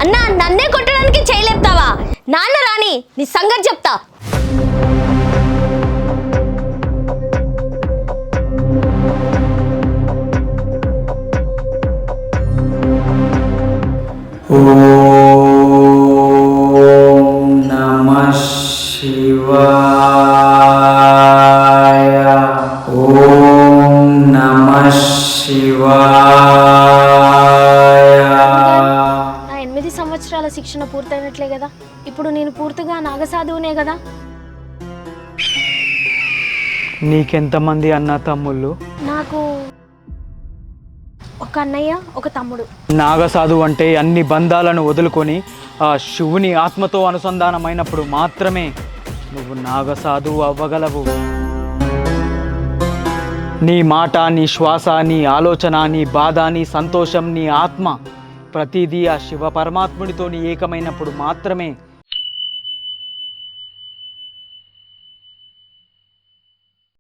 అన్న నన్నే కొట్టడానికి చేయలేపుతావా? నాన్న రాని నీ సంగతి చెప్తా. ఓం నమః శివాయ. ఓం నమః శివాయ. నా 8 సంవత్సరాల శిక్షణ పూర్తయినట్లే కదా. ఇప్పుడు నేను పూర్తిగా నాగసాధువునే కదా. నీకెంతమంది అన్న తమ్ముళ్ళు? నాకు ఒక అన్నయ్య, ఒక తమ్ముడు. నాగసాధు అంటే అన్ని బంధాలను వదులుకొని ఆ శివుని ఆత్మతో అనుసంధానమైనప్పుడు మాత్రమే నువ్వు నాగసాధు అవ్వగలవు. నీ మాట, నీ శ్వాస, నీ ఆలోచన, నీ బాధ, నీ సంతోషం, నీ ఆత్మ ప్రతిదీ ఆ శివ పరమాత్ముడితో నీ ఏకమైనప్పుడు మాత్రమే